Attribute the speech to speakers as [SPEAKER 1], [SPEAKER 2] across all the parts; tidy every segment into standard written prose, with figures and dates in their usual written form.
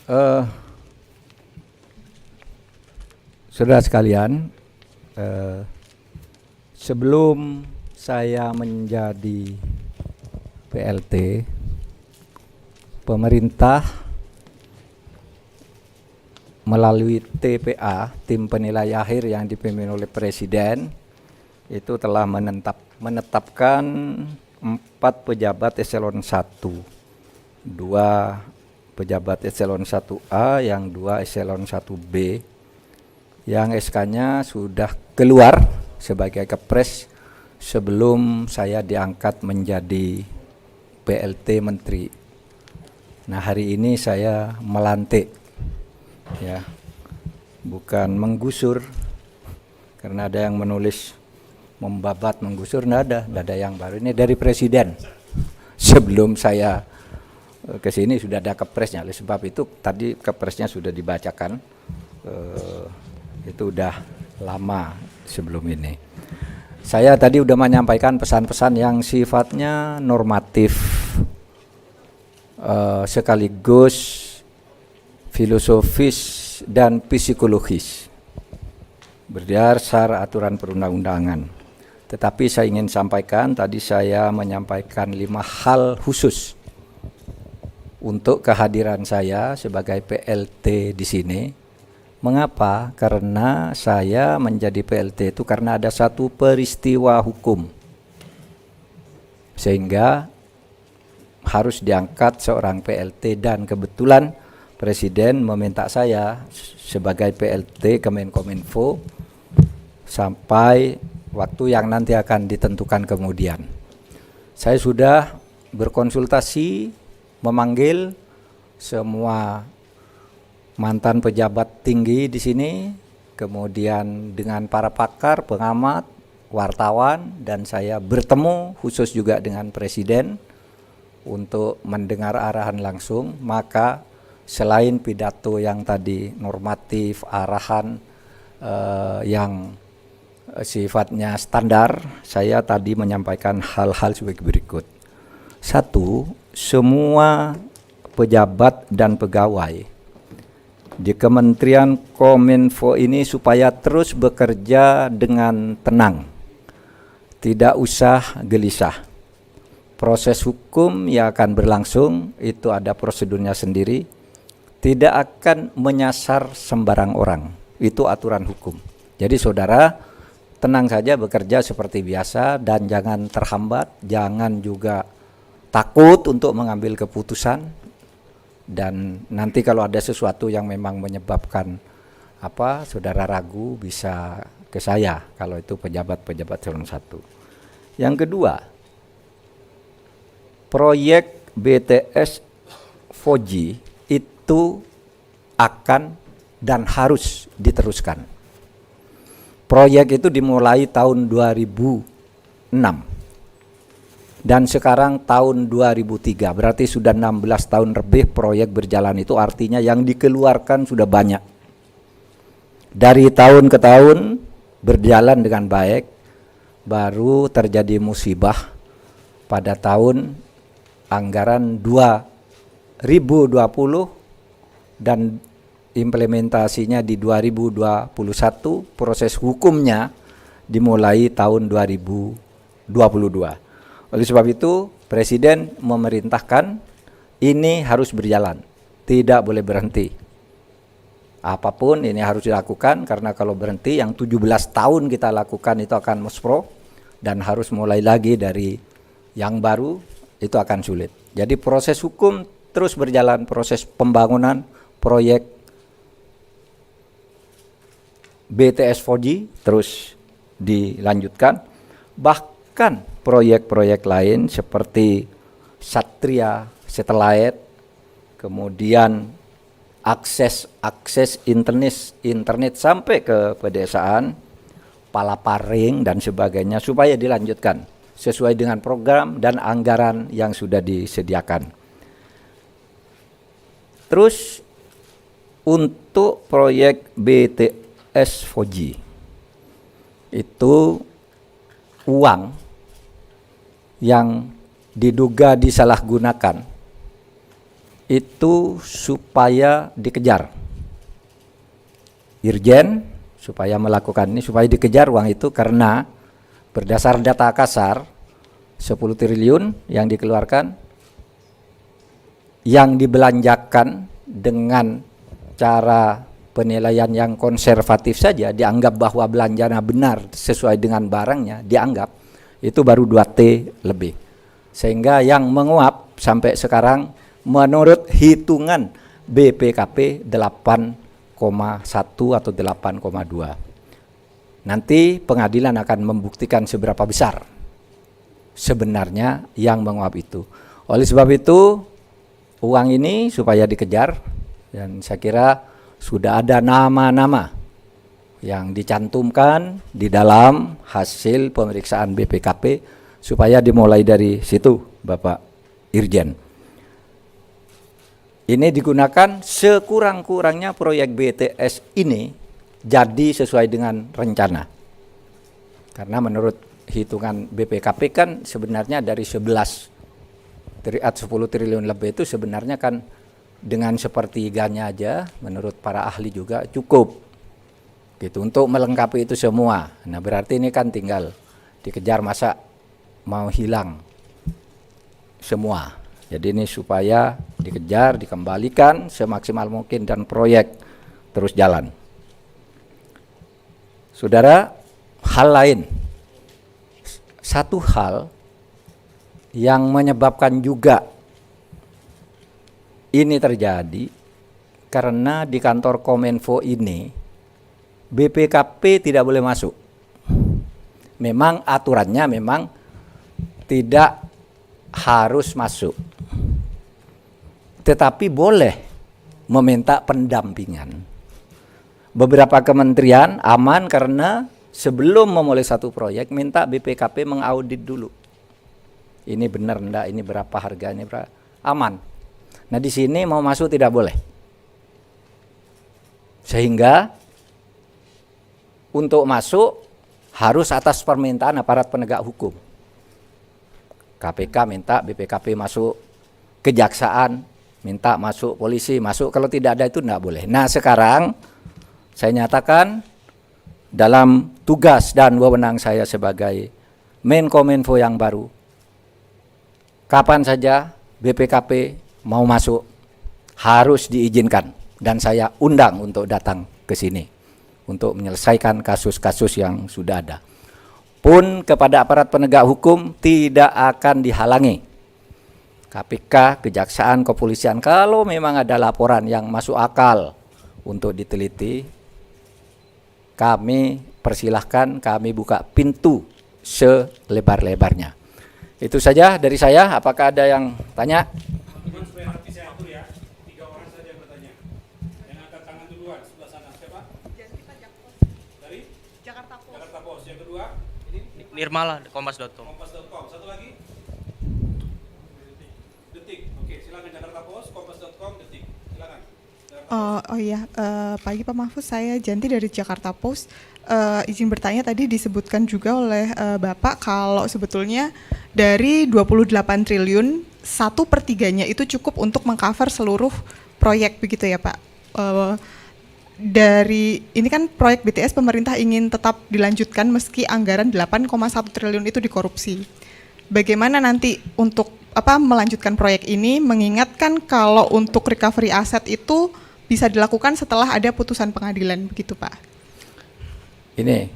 [SPEAKER 1] Eh, Saudara sekalian, sebelum saya menjadi PLT, pemerintah melalui TPA, tim penilai akhir yang dipimpin oleh Presiden, itu telah menetapkan 4 pejabat eselon 1, 2 pejabat eselon 1A, yang 2 eselon 1B, yang SK-nya sudah keluar sebagai kepres sebelum saya diangkat menjadi PLT Menteri. Nah, hari ini saya melantik, ya, bukan menggusur, karena ada yang menulis membabat menggusur, nggak ada yang baru. Ini dari Presiden. Sebelum saya ke sini sudah ada kepresnya, oleh sebab itu tadi kepresnya sudah dibacakan. Itu udah lama sebelum ini. Saya tadi udah menyampaikan pesan-pesan yang sifatnya normatif, sekaligus filosofis dan psikologis berdasar aturan perundang-undangan. Tetapi saya ingin sampaikan, tadi saya menyampaikan 5 hal khusus untuk kehadiran saya sebagai PLT di sini. Mengapa? Karena saya menjadi PLT itu karena ada satu peristiwa hukum sehingga harus diangkat seorang PLT, dan kebetulan Presiden meminta saya sebagai PLT Kemenkominfo sampai waktu yang nanti akan ditentukan kemudian. Saya sudah berkonsultasi, memanggil semua mantan pejabat tinggi di sini, kemudian dengan para pakar, pengamat, wartawan, dan saya bertemu khusus juga dengan Presiden untuk mendengar arahan langsung. Maka selain pidato yang tadi normatif, arahan yang sifatnya standar, saya tadi menyampaikan hal-hal sebagai berikut. 1, semua pejabat dan pegawai di Kementerian Kominfo ini supaya terus bekerja dengan tenang, tidak usah gelisah. Proses hukum yang akan berlangsung itu ada prosedurnya sendiri, tidak akan menyasar sembarang orang, itu aturan hukum. Jadi saudara tenang saja bekerja seperti biasa dan jangan terhambat, jangan juga takut untuk mengambil keputusan. Dan nanti kalau ada sesuatu yang memang menyebabkan saudara ragu, bisa ke saya kalau itu pejabat-pejabat eselon 1. Yang kedua, proyek BTS 4G itu akan dan harus diteruskan. Proyek itu dimulai tahun 2006. Dan sekarang tahun 2003, berarti sudah 16 tahun lebih proyek berjalan. Itu artinya yang dikeluarkan sudah banyak. Dari tahun ke tahun berjalan dengan baik, baru terjadi musibah pada tahun anggaran 2020 dan implementasinya di 2021, proses hukumnya dimulai tahun 2022. Oleh sebab itu, Presiden memerintahkan ini harus berjalan, tidak boleh berhenti. Apapun ini harus dilakukan, karena kalau berhenti yang 17 tahun kita lakukan itu akan muspro, dan harus mulai lagi dari yang baru, itu akan sulit. Jadi proses hukum terus berjalan, proses pembangunan proyek BTS 4G terus dilanjutkan. Bahkan proyek-proyek lain seperti Satria Satellite, kemudian akses internet sampai ke pedesaan, Palaparing dan sebagainya, supaya dilanjutkan sesuai dengan program dan anggaran yang sudah disediakan. Terus untuk proyek BTS 4G itu uang yang diduga disalahgunakan itu supaya dikejar. Irjen supaya melakukan ini, supaya dikejar uang itu, karena berdasar data kasar 10 triliun yang dikeluarkan, yang dibelanjakan dengan cara penilaian yang konservatif saja, dianggap bahwa belanjanya benar sesuai dengan barangnya, dianggap itu baru 2T lebih. Sehingga yang menguap sampai sekarang menurut hitungan BPKP 8,1 atau 8,2. Nanti pengadilan akan membuktikan seberapa besar sebenarnya yang menguap itu. Oleh sebab itu, uang ini supaya dikejar, dan saya kira sudah ada nama-nama yang dicantumkan di dalam hasil pemeriksaan BPKP, supaya dimulai dari situ, Bapak Irjen. Ini digunakan sekurang-kurangnya proyek BTS ini jadi sesuai dengan rencana. Karena menurut hitungan BPKP kan sebenarnya dari 10 triliun lebih itu sebenarnya kan dengan sepertiganya aja menurut para ahli juga cukup gitu untuk melengkapi itu semua. Nah, berarti ini kan tinggal dikejar, masa mau hilang semua. Jadi ini supaya dikejar, dikembalikan semaksimal mungkin dan proyek terus jalan. Saudara, hal lain, satu hal yang menyebabkan juga ini terjadi karena di kantor Kominfo ini BPKP tidak boleh masuk. Memang aturannya memang tidak harus masuk, tetapi boleh meminta pendampingan. Beberapa kementerian aman karena sebelum memulai satu proyek minta BPKP mengaudit dulu. Ini benar enggak, ini berapa harganya, berapa, aman. Nah, di sini mau masuk tidak boleh. Sehingga untuk masuk harus atas permintaan aparat penegak hukum. KPK minta BPKP masuk, kejaksaan minta masuk, polisi masuk, kalau tidak ada itu tidak boleh. Nah, sekarang saya nyatakan dalam tugas dan wewenang saya sebagai Menkominfo yang baru, kapan saja BPKP mau masuk harus diizinkan, dan saya undang untuk datang ke sini untuk menyelesaikan kasus-kasus yang sudah ada. Pun kepada aparat penegak hukum tidak akan dihalangi. KPK, Kejaksaan, Kepolisian, kalau memang ada laporan yang masuk akal untuk diteliti, kami persilahkan, kami buka pintu selebar-lebarnya. Itu saja dari saya. Apakah ada yang tanya?
[SPEAKER 2] Supaya nanti saya atur ya, 3 orang saja yang bertanya. Yang angkat tangan duluan sebelah sana siapa? Dari
[SPEAKER 3] Jakarta Post.
[SPEAKER 2] Jakarta Post. Yang kedua, ini
[SPEAKER 4] Nirmala, kompas.com.
[SPEAKER 2] kompas.com. Satu lagi, Detik. Oke, silakan Jakarta Post, kompas.com, Detik. Silakan.
[SPEAKER 3] Pagi Pak Mahfuz, saya Janti dari Jakarta Post. Izin bertanya, tadi disebutkan juga oleh Bapak kalau sebetulnya dari 28 triliun 1/3 itu cukup untuk mengcover seluruh proyek, begitu ya Pak? Dari ini kan proyek BTS pemerintah ingin tetap dilanjutkan meski anggaran 8,1 triliun itu dikorupsi. Bagaimana nanti untuk melanjutkan proyek ini, mengingatkan kalau untuk recovery aset itu bisa dilakukan setelah ada putusan pengadilan, begitu Pak?
[SPEAKER 1] Ini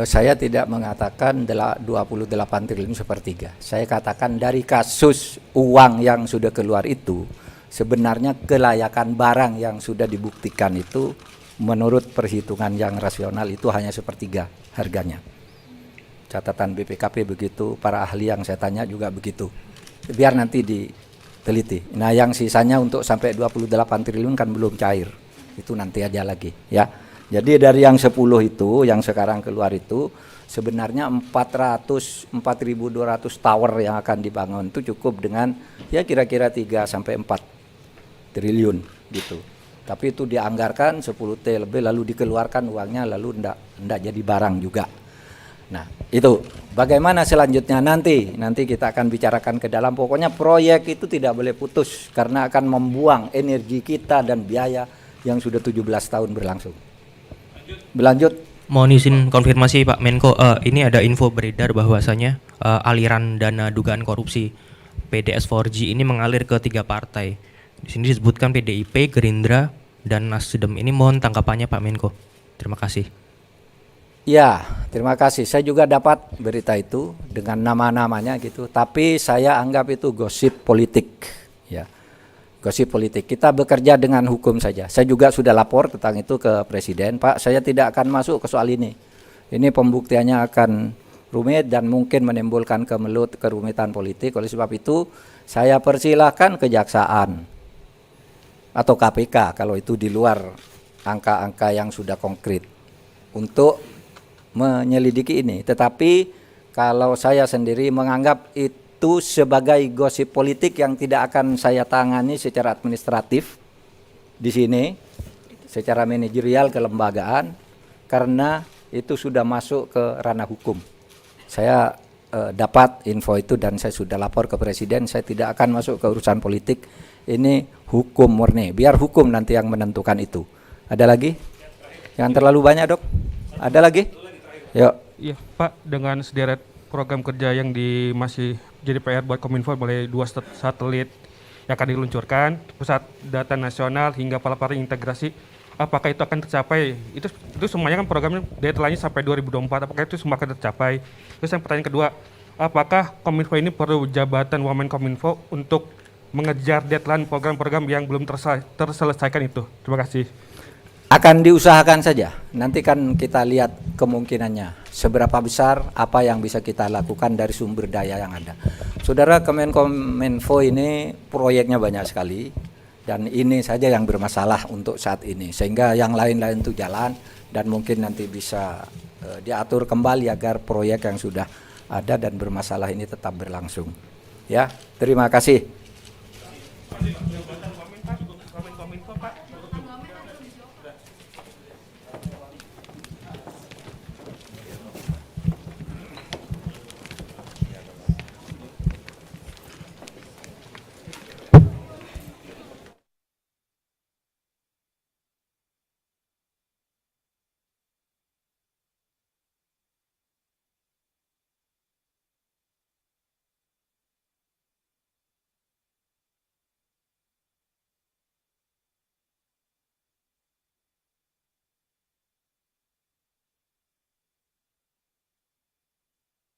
[SPEAKER 1] saya tidak mengatakan 28 triliun sepertiga. Saya katakan dari kasus uang yang sudah keluar itu, sebenarnya kelayakan barang yang sudah dibuktikan itu menurut perhitungan yang rasional itu hanya sepertiga harganya. Catatan BPKP begitu, para ahli yang saya tanya juga begitu. Biar nanti diteliti. Nah, yang sisanya untuk sampai 28 triliun kan belum cair. Itu nanti aja lagi ya. Jadi dari yang 10 itu, yang sekarang keluar itu, sebenarnya 4.200 tower yang akan dibangun itu cukup dengan ya kira-kira 3 sampai 4 triliun gitu. Tapi itu dianggarkan 10T lebih lalu dikeluarkan uangnya lalu enggak jadi barang juga. Nah, itu bagaimana selanjutnya nanti kita akan bicarakan ke dalam. Pokoknya proyek itu tidak boleh putus karena akan membuang energi kita dan biaya yang sudah 17 tahun berlangsung. Berlanjut.
[SPEAKER 4] Mohon izin konfirmasi Pak Menko, ini ada info beredar bahwasanya aliran dana dugaan korupsi PDS 4G ini mengalir ke 3 partai. Di sini disebutkan PDIP, Gerindra, dan Nasdem. Ini mohon tanggapannya Pak Menko. Terima kasih.
[SPEAKER 1] Ya, terima kasih. Saya juga dapat berita itu dengan nama-namanya gitu. Tapi saya anggap itu gosip politik. Ya, gosip politik. Kita bekerja dengan hukum saja. Saya juga sudah lapor tentang itu ke Presiden. Pak, saya tidak akan masuk ke soal ini. Ini pembuktiannya akan rumit dan mungkin menimbulkan kerumitan politik. Oleh sebab itu, saya persilahkan kejaksaan atau KPK kalau itu di luar angka-angka yang sudah konkret untuk menyelidiki ini. Tetapi kalau saya sendiri menganggap itu sebagai gosip politik yang tidak akan saya tangani secara administratif di sini, secara manajerial kelembagaan, karena itu sudah masuk ke ranah hukum. Saya dapat info itu dan saya sudah lapor ke Presiden. Saya tidak akan masuk ke urusan politik. Ini hukum murni. Biar hukum nanti yang menentukan itu. Ada lagi? Jangan terlalu banyak, Dok. Ada lagi? Yuk.
[SPEAKER 5] Iya, Pak, dengan sederet program kerja yang masih jadi PR buat Kominfo, mulai 2 satelit yang akan diluncurkan, pusat data nasional hingga pala-pala integrasi, apakah itu akan tercapai? Itu semuanya kan programnya deadline-nya sampai 2024, apakah itu semua akan tercapai? Terus yang pertanyaan kedua, apakah Kominfo ini perlu jabatan Wamen Kominfo untuk mengejar deadline program-program yang belum terselesaikan itu? Terima kasih.
[SPEAKER 1] Akan diusahakan saja. Nanti kan kita lihat kemungkinannya. Seberapa besar apa yang bisa kita lakukan dari sumber daya yang ada. Saudara, Kominfo ini proyeknya banyak sekali. Dan ini saja yang bermasalah untuk saat ini. Sehingga yang lain-lain itu jalan. Dan mungkin nanti bisa diatur kembali agar proyek yang sudah ada dan bermasalah ini tetap berlangsung. Ya, terima kasih.